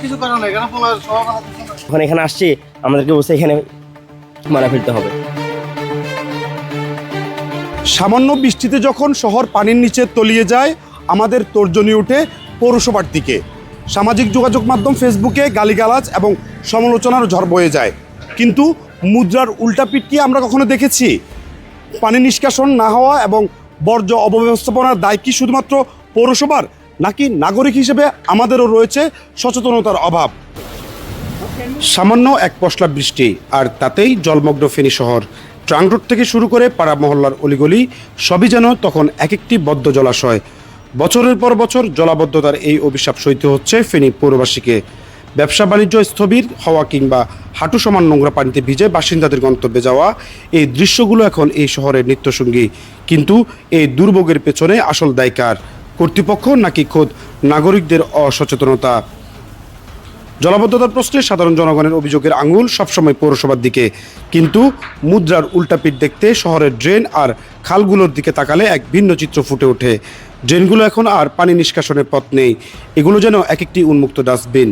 কিছু কারণ এখানে ওখানে এখানে আসছি আমাদেরকে বসে এখানে মারা ফেলতে হবে। সামান্য বৃষ্টিতে যখন শহর পানির নিচে তলিয়ে যায়, আমাদের তর্জনী ওঠে পৌরসভার দিকে। সামাজিক যোগাযোগ মাধ্যম ফেসবুকে গালিগালাজ এবং সমালোচনার ঝড় বয়ে যায়। কিন্তু মুদ্রার উল্টা পিঠ কি আমরা কখনো দেখেছি? পানি নিষ্কাশন না হওয়া এবং বর্জ্য অপব্যবস্থাপনার দায় কি শুধুমাত্র পৌরসভার, নাকি নাগরিক হিসেবে আমাদেরও রয়েছে সচেতনতার অভাব? সামান্য এক পশলা বৃষ্টি আর তাতেই জলমগ্ন ফেনী শহর। ট্রাঙ্ক রোড থেকে শুরু করে পাড়া মহল্লার অলিগলি সবই যেন তখন এক একটি বদ্ধ জলাশয়। বছরের পর বছর জলাবদ্ধতার এই অভিশাপ সইতে হচ্ছে ফেনী পৌরবাসীকে। ব্যবসা বাণিজ্য স্থবির হওয়া কিংবা হাঁটু সমান নোংরা পানিতে ভিজে বাসিন্দাদের গন্তব্যে যাওয়া, এই দৃশ্যগুলো এখন এই শহরের নিত্যসঙ্গী। কিন্তু এই দুর্ভোগের পেছনে আসল দায় কার? কর্তৃপক্ষ নাকি খোদ নাগরিকদের অসচেতনতা? জলাবদ্ধতার প্রশ্নে সাধারণ জনগণের অভিযোগের আঙুল সবসময় পৌরসভার দিকে, কিন্তু মুদ্রার উল্টাপিঠ দেখতে শহরের ড্রেন আর খালগুলোর দিকে তাকালে এক ভিন্ন চিত্র ফুটে ওঠে। ড্রেনগুলো এখন আর পানি নিষ্কাশনের পথ নেই, এগুলো যেন এক একটি উন্মুক্ত ডাস্টবিন।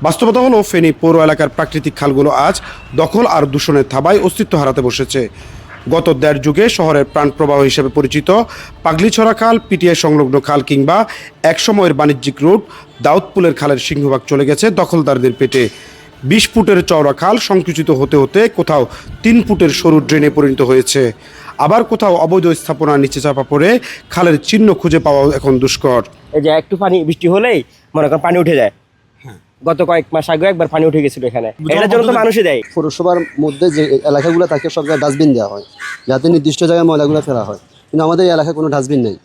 বাস্তবতা হলো ফেনী পৌর এলাকার প্রাকৃতিক খালগুলো আজ দখল আর দূষণের থাবায় অস্তিত্ব হারাতে বসেছে। গত দেড় যুগে শহরের প্রাণপ্রবাহ হিসেবে পরিচিত পাগলিছড়া খাল, পিটিআই সংলগ্ন খাল কিংবা একসময়ের বাণিজ্যিক রুট দাউদপুলের খালের সিংহভাগ চলে গেছে দখলদারদের পেটে। 20 ফুটের চওড়া খাল সংকুচিত হতে হতে কোথাও 3 ফুটের সরু ড্রেনে পরিণত হয়েছে। আবার কোথাও অবৈধ স্থাপনার নিচে চাপা পড়ে খালের চিহ্ন খুঁজে পাওয়া এখন দুষ্কর। এই যে একটু পানি বৃষ্টি হলেই মনে করেন পানি উঠে যায়। গত কয়েক মাস আগে একবার পানি উঠে গেছিল এখানে, এটার জন্য তো মানুষই দেয়। পৌরসভার মধ্যে যে এলাকাগুলো থাকে সব জায়গায় ডাস্টবিন দেওয়া হয়, যাতে নির্দিষ্ট জায়গায় ময়লাগুলো ফেলা হয়, কিন্তু আমাদের এই এলাকায় কোনো ডাস্টবিন নেই।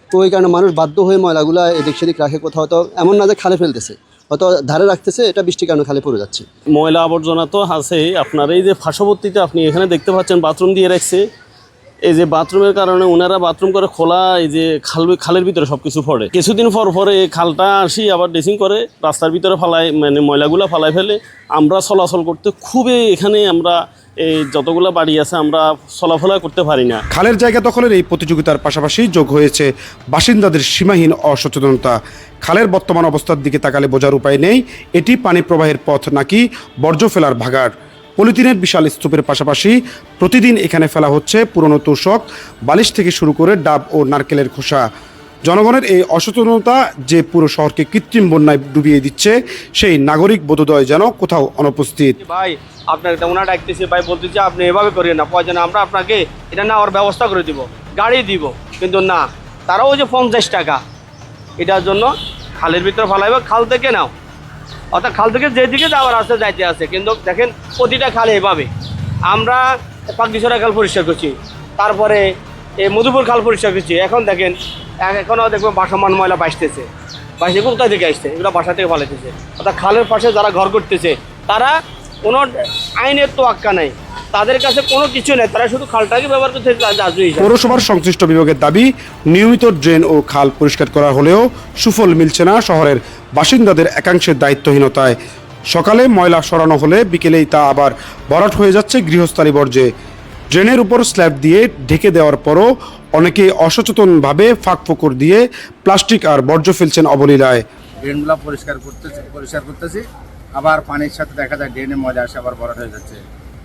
তো ওই কারণে মানুষ বাধ্য হয়ে ময়লাগুলো এদিক সেদিক রাখে। কোথাও তো এমন না যে খালে ফেলতেছে, হয়তো ধারে রাখতেছে, এটা বৃষ্টির কারণে খালে পড়ে যাচ্ছে। ময়লা আবর্জনা তো আছেই। আপনার এই যে পার্শ্ববর্তীতে আপনি এখানে দেখতে পাচ্ছেন বাথরুম দিয়ে রাখছে। এই যে বাথরুমের কারণে ওনারা বাথরুম করে খোলা, এই যে খালের ভিতরে সব কিছু পড়ে। কিছুদিন পর পরে এই খালটা আসি আবার ড্রেসিং করে রাস্তার ভিতরে ফালায়, মানে ময়লাগুলো ফালায় ফেলে। আমরা চলাচল করতে খুবই এখানে আমরা এই যতগুলো বাড়ি আছে আমরা চলাফেরা করতে পারি না। খালের জায়গা দখলের এই প্রতিযোগিতার পাশাপাশি যোগ হয়েছে বাসিন্দাদের সীমাহীন অসচেতনতা। খালের বর্তমান অবস্থার দিকে তাকালে বোঝার উপায় নেই এটি পানি প্রবাহের পথ নাকি বর্জ্য ফেলার ভাগাড়। পলিথিনের বিশাল স্তূপের পাশাপাশি প্রতিদিন এখানে ফেলা হচ্ছে পুরনো তোষক, বালিশ থেকে শুরু করে ডাব ও নারকেলের খোসা। জনগণের এই অসচেতনতা যে পুরো শহরকে কৃত্রিম বন্যায় ডুবিয়ে দিচ্ছে, সেই নাগরিক বোধোদয় যেন কোথাও অনুপস্থিত। ভাই আপনার ওনার ডাকতেছে, ভাই বলতেছে আপনি এভাবে করেন না, প্রয়োজনে আমরা আপনাকে এটা নেওয়ার ব্যবস্থা করে দিব, গাড়ি দিব, কিন্তু না, তারাও যে 50 টাকা এটার জন্য খালের ভিতরে ফালাইবে। খাল থেকে নাও, অর্থাৎ খাল থেকে যেদিকে যাওয়ার আছে যাইতে আছে। কিন্তু দেখেন প্রতিটা খালে এভাবে। আমরা পাগলিছড়া খাল পরিষ্কার করছি, তারপরে এই মধুপুর খাল পরিষ্কার করছি। এখন দেখেন এখনও দেখবেন বাসমান ময়লা বাসতেছে। বাসে কোথায় থেকে আসছে? এগুলো বাসা থেকে ফালাইতেছে। অর্থাৎ খালের পাশে যারা ঘর করতেছে তারা কোনো আইনের তোয়াক্কা নাই, তাদের কাছে কোনো কিছু নেই, তারা শুধু খালটাকে ব্যবহার করতে। পৌরসভার সংশ্লিষ্ট বিভাগের দাবি, নিয়মিত ড্রেন ও খাল পরিষ্কার করা হলেও সুফল মিলছে না শহরের বাসিন্দাদের একাংশের দায়িত্বহীনতায়। সকালে ময়লা সরানো হলে বিকেলেই তা আবার ভরাট হয়ে যাচ্ছে গৃহস্থালী বর্জ্যে। ড্রেনের উপর স্ল্যাব দিয়ে ঢেকে দেওয়ার পরও অনেকে অসচেতনভাবে ফাঁক ফোকর দিয়ে প্লাস্টিক আর বর্জ্য ফেলছেন অবলীলায়। ড্রেনগুলো পরিষ্কার করতেছি, আবার পানির সাথে দেখা যায় ড্রেনে ময়লা আসে আবার ভরাট হয়ে যাচ্ছে।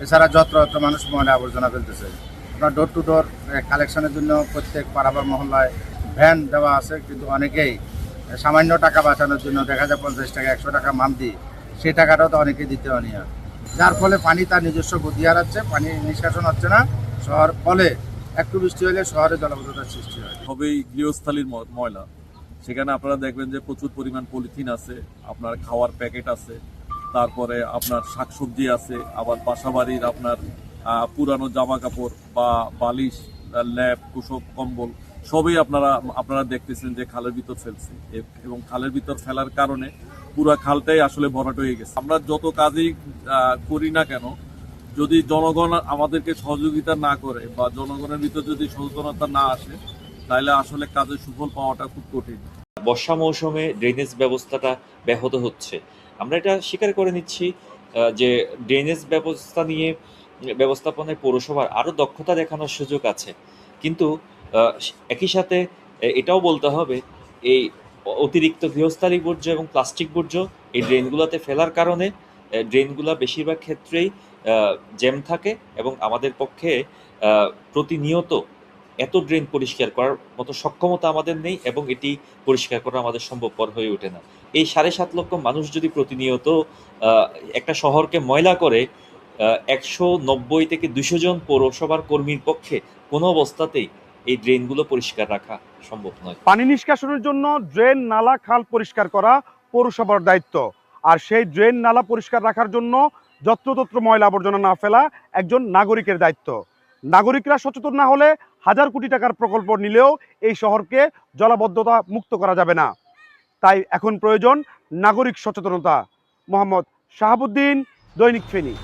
এছাড়া যত্র মানুষ ময়লা আবর্জনা ফেলতেছে। আপনার ডোর টু ডোর কালেকশনের জন্য প্রত্যেক পাড়াবার মহল্লায় ভ্যান দেওয়া আছে, কিন্তু অনেকেই সামান্য টাকা বাঁচানোর জন্য দেখা যায় 50 টাকা 100 টাকা মান্থলি, সেই টাকাটাও তো অনেকেই দিতে অনিয়া, যার ফলে পানি তার নিজস্ব গতি হারাচ্ছে, পানি নিষ্কাশন হচ্ছে না শহর। ফলে একটু বৃষ্টি হলে শহরে জলাবদ্ধতার সৃষ্টি হয়। হবেই গৃহস্থালীর ময়লা। সেখানে আপনারা দেখবেন যে প্রচুর পরিমাণ পলিথিন আছে, আপনার খাওয়ার প্যাকেট আছে, তারপরে আপনার শাকসবজি আছে, আবার বাসাবাড়ির আপনার পুরানো জামা কাপড় বা বালিশ, ল্যাপ, কুসব, কম্বল সবই আপনারা দেখতেছেন যে খালের ভিতর ফেলছে। এবং খালের ভিতর ফেলার কারণে পুরা খালটাই আসলে ভরাট হয়ে গেছে। আমরা যত কাজই করি না কেন, যদি জনগণ আমাদেরকে সহযোগিতা না করে বা জনগণের ভিতর যদি সচেতনতা না আসে, তাহলে আসলে কাজের সুফল পাওয়াটা খুব কঠিন। বর্ষা মৌসুমে ড্রেনেজ ব্যবস্থাটা ব্যাহত হচ্ছে। আমরা এটা স্বীকার করে নিচ্ছি যে ড্রেনেজ ব্যবস্থাপনায় পৌরসভার আরও দক্ষতা দেখানোর সুযোগ আছে, কিন্তু একই সাথে এটাও বলতে হবে এই অতিরিক্ত গৃহস্থালী বর্জ্য এবং প্লাস্টিক বর্জ্য এই ড্রেনগুলোতে ফেলার কারণে ড্রেনগুলো বেশিরভাগ ক্ষেত্রেই জ্যাম থাকে এবং আমাদের পক্ষে প্রতিনিয়ত এত ড্রেন পরিষ্কার করার মতো সক্ষমতা আমাদের নেই এবং এটি পরিষ্কার করা আমাদের সম্ভবপর হয়ে ওঠে না। এই 7.5 লক্ষ মানুষ যদি প্রতিনিয়ত একটা শহরকে ময়লা করে 190 থেকে 200 জন পৌরসভার কর্মীর পক্ষে কোনো অবস্থাতেই এই ড্রেনগুলো পরিষ্কার রাখা সম্ভব নয়। পানি নিষ্কাশনের জন্য ড্রেন, নালা, খাল পরিষ্কার করা পৌরসভার দায়িত্ব। আর সেই ড্রেন, নালা পরিষ্কার রাখার জন্য যত্রতত্র ময়লা আবর্জনা না ফেলা একজন নাগরিকের দায়িত্ব। নাগরিকরা সচেতন না হলে হাজার কোটি টাকার প্রকল্প নিলেও এই শহরকে জলাবদ্ধতা মুক্ত করা যাবে না। তাই এখন প্রয়োজন নাগরিক সচেতনতা। মোহাম্মদ শাহাবুদ্দিন, দৈনিক ফেনী।